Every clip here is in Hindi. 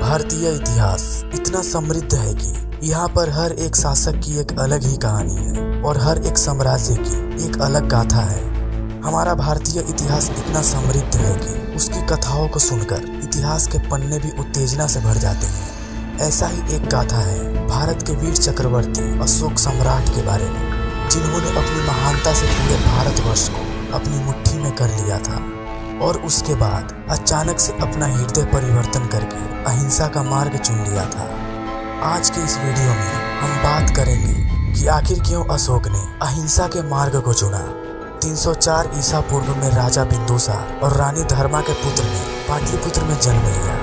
भारतीय इतिहास इतना समृद्ध है कि यहाँ पर हर एक शासक की एक अलग ही कहानी है और हर एक साम्राज्य की एक अलग गाथा है। हमारा भारतीय इतिहास इतना समृद्ध है कि उसकी कथाओं को सुनकर इतिहास के पन्ने भी उत्तेजना से भर जाते हैं। ऐसा ही एक गाथा है भारत के वीर चक्रवर्ती अशोक सम्राट के बारे में, जिन्होंने अपनी महानता से पूरे भारतवर्ष को अपनी मुट्ठी में कर लिया था और उसके बाद अचानक से अपना हृदय परिवर्तन करके अहिंसा का मार्ग चुन लिया था। आज के इस वीडियो में हम बात करेंगे कि आखिर क्यों अशोक ने अहिंसा के मार्ग को चुना। 304 ईसा पूर्व में राजा बिंदुसार और रानी धर्मा के पुत्र ने पाटलिपुत्र में जन्म लिया।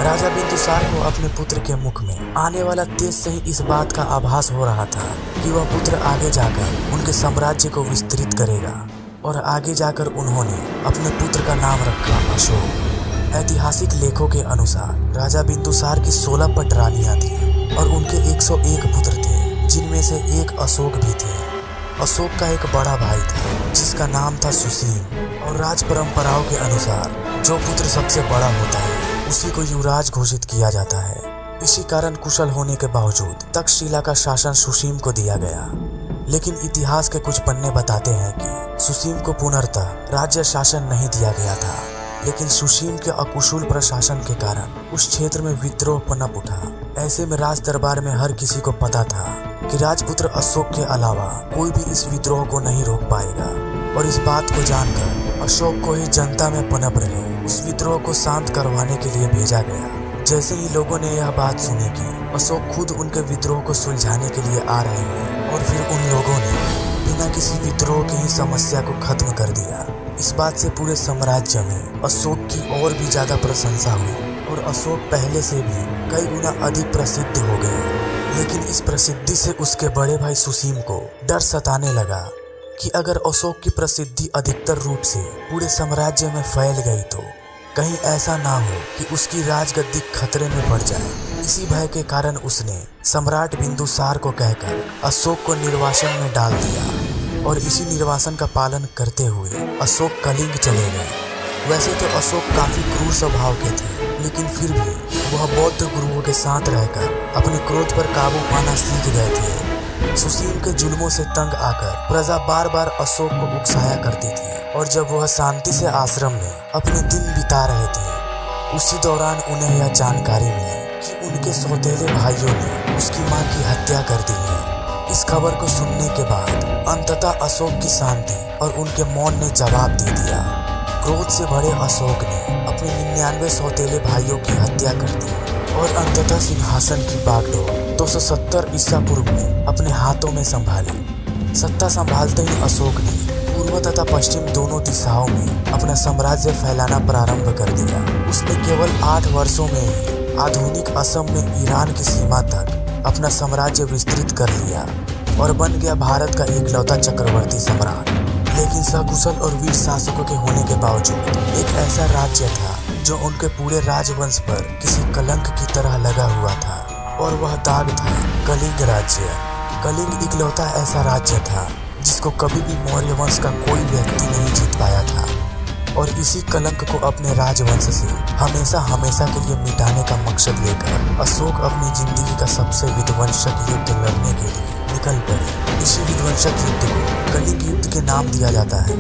राजा बिंदुसार को अपने पुत्र के मुख में आने वाला तेज से ही इस बात का आभास हो रहा था कि वह पुत्र आगे जाकर उनके साम्राज्य को विस्तृत करेगा और आगे जाकर उन्होंने अपने पुत्र का नाम रखा अशोक। ऐतिहासिक लेखों के अनुसार राजा बिंदुसार की 16 पटरानियां थी और उनके 101 पुत्र थे, जिनमें से एक अशोक भी थे। अशोक का एक बड़ा भाई था जिसका नाम था सुसीम और राज परंपराओं के अनुसार जो पुत्र सबसे बड़ा होता है उसी को युवराज घोषित किया जाता है। इसी कारण कुशल होने के बावजूद तक्षशिला का शासन सुसीम को दिया गया, लेकिन इतिहास के कुछ पन्ने बताते हैं कि सुसीम को पुनर्तः राज्य शासन नहीं दिया गया था, लेकिन सुसीम के अकुशल प्रशासन के कारण उस क्षेत्र में विद्रोह पनप उठा। ऐसे में राज दरबार में हर किसी को पता था कि राजपुत्र अशोक के अलावा कोई भी इस विद्रोह को नहीं रोक पाएगा और इस बात को जानकर अशोक को ही जनता में पनप रहे उस विद्रोह को शांत करवाने के लिए भेजा गया। जैसे ही लोगों ने यह बात सुनी कि अशोक खुद उनके विद्रोह को सुलझाने के लिए आ रहे हैं और फिर उन लोगों ने बिना किसी विद्रोह की ही समस्या को खत्म कर दिया, इस बात से पूरे साम्राज्य में अशोक की और भी ज्यादा प्रशंसा हुई और अशोक पहले से भी कई गुना अधिक प्रसिद्ध हो गए। लेकिन इस प्रसिद्धि से उसके बड़े भाई सुसीम को डर सताने लगा कि अगर अशोक की प्रसिद्धि अधिकतर रूप से पूरे साम्राज्य में फैल गई तो कहीं ऐसा ना हो कि उसकी राजगद्दी खतरे में पड़ जाए। इसी भय के कारण उसने सम्राट बिंदुसार को कहकर अशोक को निर्वासन में डाल दिया और इसी निर्वासन का पालन करते हुए अशोक कलिंग चले गए। वैसे तो अशोक काफी क्रूर स्वभाव के थे, लेकिन फिर भी वह बौद्ध गुरुओं के साथ रहकर अपने क्रोध पर काबू पाना सीख गए थे। सुसीम के जुल्मों से तंग आकर प्रजा बार बार अशोक को उकसाया करती थी और जब वह शांति से आश्रम में अपने दिन बिता रहे थे, उसी दौरान उन्हें यह जानकारी मिली कि उनके सौतेले भाइयों ने उसकी मां की हत्या कर दी है। इस खबर को सुनने के बाद अंततः अशोक की शांति और उनके मौन ने जवाब दे दिया। क्रोध से भरे अशोक ने अपने 99 सौतेले भाइयों की हत्या कर दी और अंततः सिंहासन की बागडोर 270 ईसा पूर्व में अपने हाथों में संभाली। सत्ता संभालते ही अशोक ने पूर्व तथा पश्चिम दोनों दिशाओं में अपना साम्राज्य फैलाना प्रारंभ कर दिया। उसने केवल 8 वर्षों में ही आधुनिक असम में ईरान की सीमा तक अपना साम्राज्य विस्तृत कर लिया और बन गया भारत का इकलौता चक्रवर्ती सम्राट। लेकिन सकुशल और वीर शासकों के होने के बावजूद एक ऐसा राज्य था जो उनके पूरे राजवंश पर किसी कलंक की तरह लगा हुआ था और वह दाग था कलिंग राज्य। कलिंग इकलौता ऐसा राज्य था जिसको कभी भी मौर्य वंश का कोई व्यक्ति नहीं जीत पाया था और इसी कलंक को अपने राजवंश से हमेशा हमेशा के लिए मिटाने का मकसद लेकर अशोक अपनी जिंदगी का सबसे विध्वंसक युद्ध लड़ने के लिए निकल पड़े। इसी विध्वंसक युद्ध को कलिंग युद्ध के नाम दिया जाता है।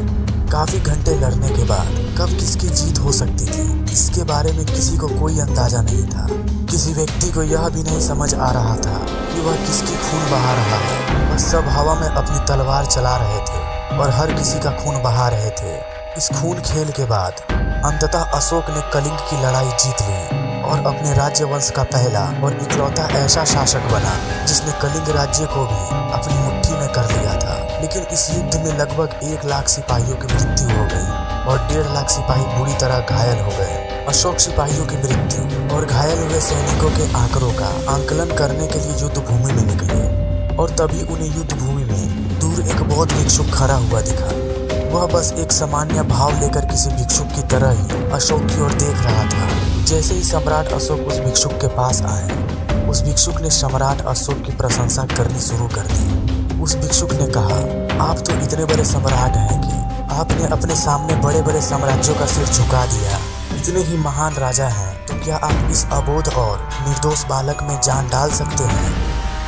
काफी घंटे लड़ने के बाद कब किसकी जीत हो सकती थी, इसके बारे में किसी को कोई अंदाजा नहीं था। किसी व्यक्ति को यह भी नहीं समझ आ रहा था कि वह किसकी खून बहा रहा है। वह सब हवा में अपनी तलवार चला रहे थे और हर किसी का खून बहा रहे थे। इस खून खेल के बाद अंततः अशोक ने कलिंग की लड़ाई जीत ली और अपने राज्य वंश का पहला और इकलौता ऐसा शासक बना जिसने कलिंग राज्य को भी अपनी मुट्ठी में कर लिया था। लेकिन इस युद्ध में लगभग 1 लाख सिपाहियों की मृत्यु हो गई और 1.5 लाख सिपाही बुरी तरह घायल हो गए। अशोक सिपाहियों की मृत्यु और घायल हुए सैनिकों के आंकड़ों का आंकलन करने के लिए युद्ध भूमि में निकले और तभी उन्हें युद्ध भूमि में दूर एक बौद्ध भिक्षुक खड़ा हुआ दिखा। वह बस एक सामान्य भाव लेकर किसी भिक्षुक की तरह ही अशोक की ओर देख रहा था। जैसे ही सम्राट अशोक उस भिक्षुक के पास आए, उस भिक्षुक ने सम्राट अशोक की प्रशंसा करनी शुरू कर दी। उस भिक्षुक ने कहा, आप तो इतने बड़े सम्राट हैं कि आपने अपने सामने बड़े बड़े साम्राज्यों का सिर झुका दिया, इतने ही महान राजा हैं तो क्या आप इस अबोध और निर्दोष बालक में जान डाल सकते हैं?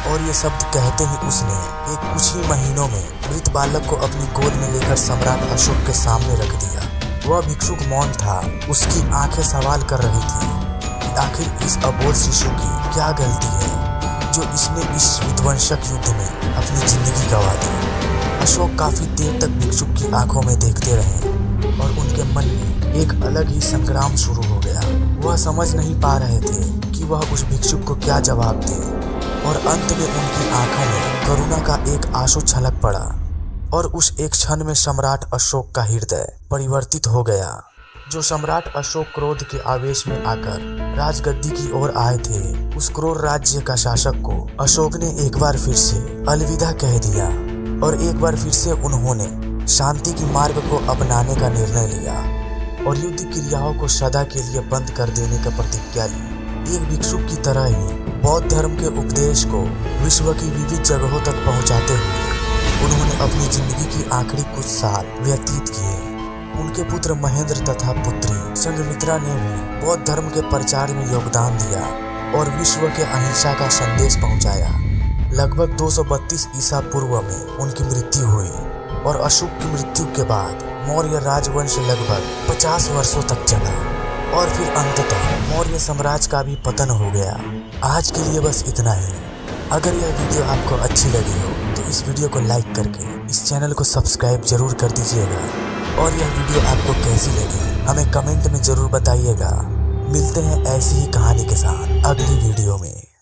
और ये शब्द कहते ही उसने एक कुछ ही महीनों में मृत बालक को अपनी गोद में लेकर सम्राट अशोक के सामने रख दिया। वह भिक्षुक मौन था। उसकी आंखें सवाल कर रही थी कि आखिर इस अबोध शिशु की क्या गलती है जो इसने इस विध्वंसक युद्ध में अपनी जिंदगी गंवा दी। अशोक काफी देर तक भिक्षुक की आंखों में देखते रहे और उनके मन में एक अलग ही संग्राम शुरू हो गया। वह समझ नहीं पा रहे थे कि वह उस भिक्षुक को क्या जवाब दे और अंत में उनकी आंखों में करुणा का एक आंसू छलक पड़ा और उस एक क्षण में सम्राट अशोक का हृदय परिवर्तित हो गया। जो सम्राट अशोक क्रोध के आवेश में आकर राजगद्दी की ओर आए थे, उस क्रूर राज्य का शासक को अशोक ने एक बार फिर से अलविदा कह दिया और एक बार फिर से उन्होंने शांति की मार्ग को अपनाने का निर्णय लिया और युद्ध क्रियाओं को सदा के लिए बंद कर देने का प्रतिज्ञा ली। एक भिक्षुक की तरह ही बौद्ध धर्म के उपदेश को विश्व की विविध जगहों तक पहुंचाते हुए उन्होंने अपनी जिंदगी की आखिरी कुछ साल व्यतीत किए। उनके पुत्र महेंद्र तथा पुत्री संघमित्रा ने भी बौद्ध धर्म के प्रचार में योगदान दिया और विश्व के अहिंसा का संदेश पहुंचाया। लगभग 232 ईसा पूर्व में उनकी मृत्यु हुई और अशोक की मृत्यु के बाद मौर्य राजवंश लगभग 50 वर्षों तक चला और फिर अंततः मौर्य साम्राज्य का भी पतन हो गया। आज के लिए बस इतना ही। अगर यह वीडियो आपको अच्छी लगी हो तो इस वीडियो को लाइक करके इस चैनल को सब्सक्राइब जरूर कर दीजिएगा और यह वीडियो आपको कैसी लगी हमें कमेंट में जरूर बताइएगा। मिलते हैं ऐसी ही कहानी के साथ अगली वीडियो में।